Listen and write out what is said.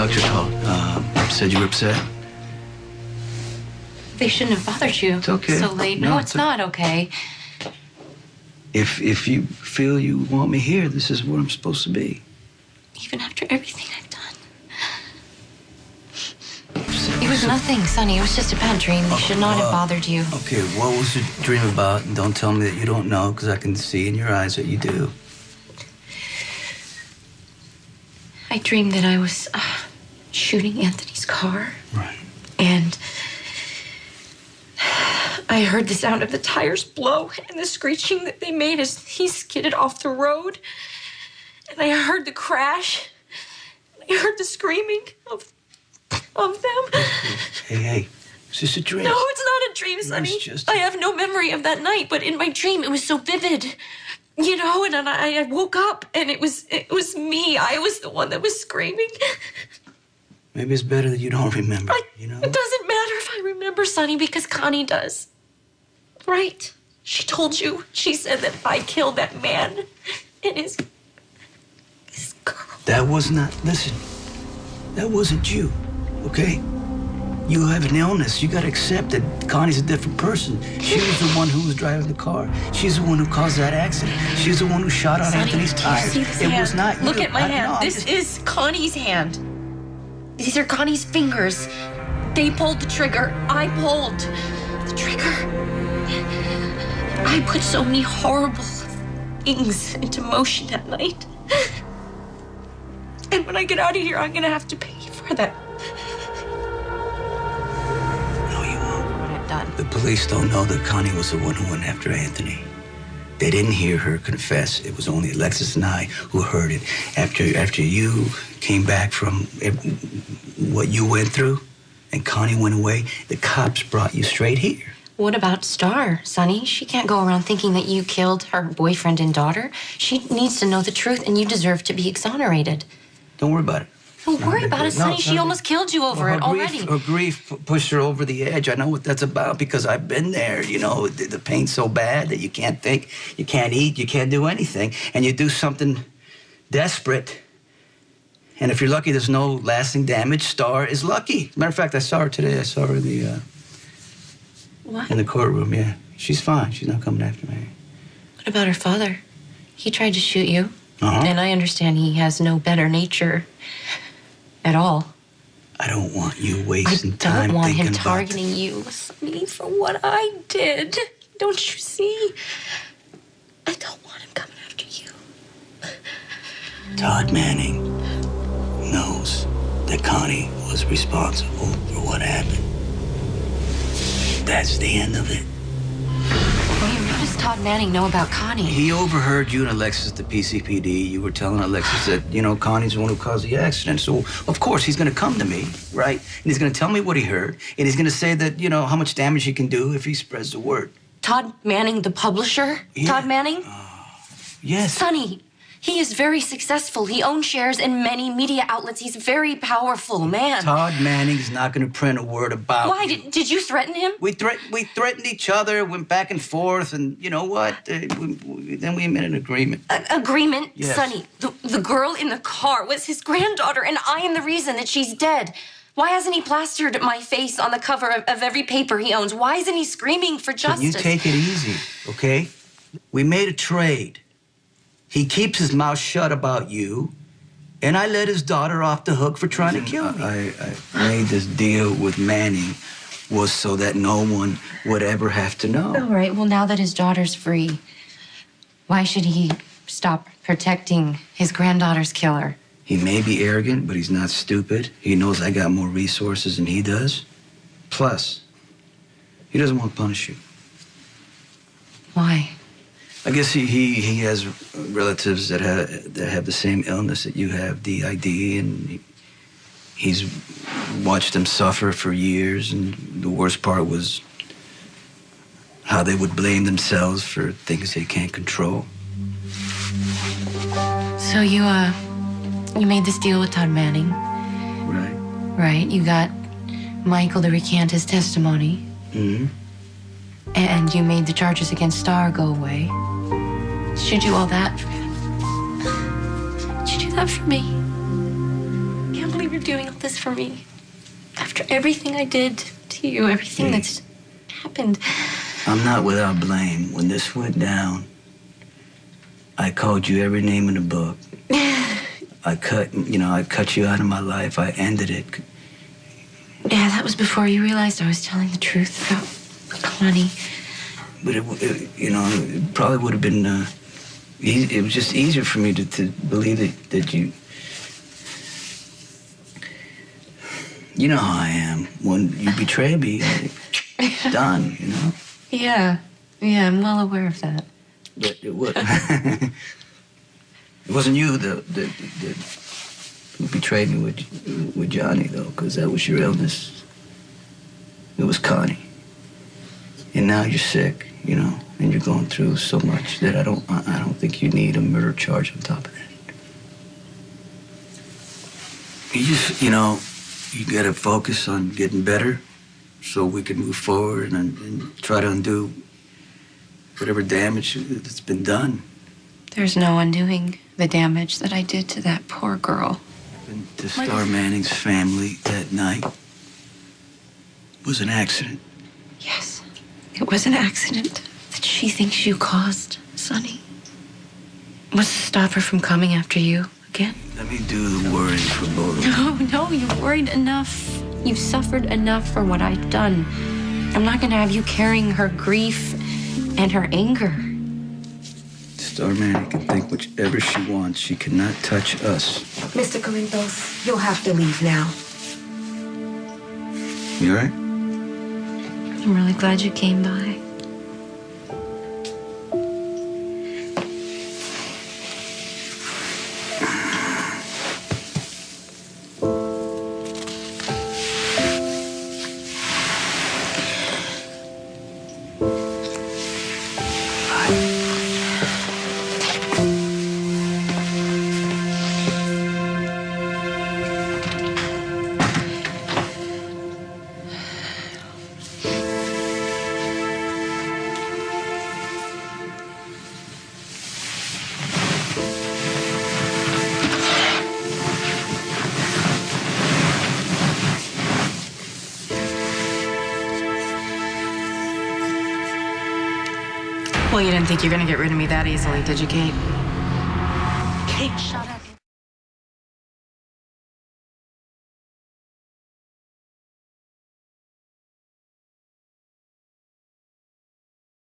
doctor called. Said you were upset? They shouldn't have bothered you. It's okay. So late. No, it's not okay. If you feel you want me here, this is where I'm supposed to be. Even after everything I've done. It was nothing, Sonny. It was just a bad dream. They should not have bothered you. Okay, what was the dream about? And don't tell me that you don't know, because I can see in your eyes that you do. I dreamed that I was shooting Anthony's car. Right. And I heard the sound of the tires blow and the screeching that they made as he skidded off the road. And I heard the crash. I heard the screaming of them. Hey, is this a dream? No, it's not a dream, Sonny. I have no memory of that night, but in my dream, it was so vivid. You know, and I woke up, and it was me. I was the one that was screaming. Maybe it's better that you don't remember, you know? It doesn't matter if I remember, Sonny, because Connie does. Right? She told you. She said that I killed that man and his girl. That was not, listen, that wasn't you, okay? You have an illness. You got to accept that Connie's a different person. She was the one who was driving the car. She's the one who caused that accident. She's the one who shot out Anthony's tires. It was not you. Look at my hand. This is Connie's hand. These are Connie's fingers. They pulled the trigger. I pulled the trigger. I put so many horrible things into motion that night. And when I get out of here, I'm going to have to pay for that. The police don't know that Connie was the one who went after Anthony. They didn't hear her confess. It was only Alexis and I who heard it. After you came back from what you went through and Connie went away, the cops brought you straight here. What about Star, Sonny? She can't go around thinking that you killed her boyfriend and daughter. She needs to know the truth, and you deserve to be exonerated. Don't worry about it. Don't worry about it, Sonny. She almost killed you over it already. Her grief pushed her over the edge. I know what that's about because I've been there. You know, the pain's so bad that you can't think, you can't eat, you can't do anything. And you do something desperate. And if you're lucky, there's no lasting damage. Star is lucky. Matter of fact, I saw her today. I saw her in the, What? In the courtroom, yeah. She's fine. She's not coming after me. What about her father? He tried to shoot you. Uh-huh. And I understand he has no better nature at all. I don't want you wasting time I don't want him about targeting you, Sonny, for what I did. Don't you see? I don't want him coming after you. Todd Manning knows that Connie was responsible for what happened. That's the end of it. What does Todd Manning know about Connie? He overheard you and Alexis at the PCPD. You were telling Alexis that, you know, Connie's the one who caused the accident. So, of course, he's going to come to me, right? And he's going to tell me what he heard. And he's going to say that, you know, how much damage he can do if he spreads the word. Todd Manning, the publisher? Yeah. Todd Manning? Yes. Sonny, he is very successful. He owns shares in many media outlets. He's a very powerful man. Todd Manning's not going to print a word about Why? you. Did you threaten him? We threatened each other, went back and forth, and you know what? Then we made an agreement. Agreement? Yes. Sonny, the girl in the car was his granddaughter, and I am the reason that she's dead. Why hasn't he plastered my face on the cover of every paper he owns? Why isn't he screaming for justice? Can you take it easy, okay? We made a trade. He keeps his mouth shut about you, and I let his daughter off the hook for trying to kill me. I made this deal with Manning was so that no one would ever have to know. All right, well, now that his daughter's free, why should he stop protecting his granddaughter's killer? He may be arrogant, but he's not stupid. He knows I got more resources than he does. Plus, he doesn't want to punish you. Why? I guess he has relatives that have the same illness that you have, DID, and he's watched them suffer for years, and the worst part was how they would blame themselves for things they can't control. So you made this deal with Todd Manning. Right. Right, you got Michael to recant his testimony. Mm-hmm. And you made the charges against Star go away. Did you do all that for him? Did you do that for me? Can't believe you're You're doing all this for me. After everything I did to you, everything that's happened. I'm not without blame. When this went down, I called you every name in the book. I cut you out of my life. I ended it. Yeah, that was before you realized I was telling the truth about Connie. But it probably would have been, it was just easier for me to believe that you... You know how I am. When you betray me, it's done, you know? Yeah, I'm well aware of that. But it wasn't you that who betrayed me with Johnny, though, because that was your illness. It was Connie. And now you're sick, you know, and you're going through so much that I don't think you need a murder charge on top of that. You just, you got to focus on getting better so we can move forward and try to undo whatever damage that's been done. There's no undoing the damage that I did to that poor girl. And to Star Manning's family that night was an accident. Yes, it was an accident that she thinks you caused, Sonny. What's to stop her from coming after you again? Let me do the worrying for both of them. No, you've worried enough. You've suffered enough for what I've done. I'm not going to have you carrying her grief and her anger. Star Manning can think whichever she wants. She cannot touch us. Mr. Corinthos, you'll have to leave now. You all right? I'm really glad you came by. Well, you didn't think you're gonna get rid of me that easily, did you, Kate? Kate, shut up.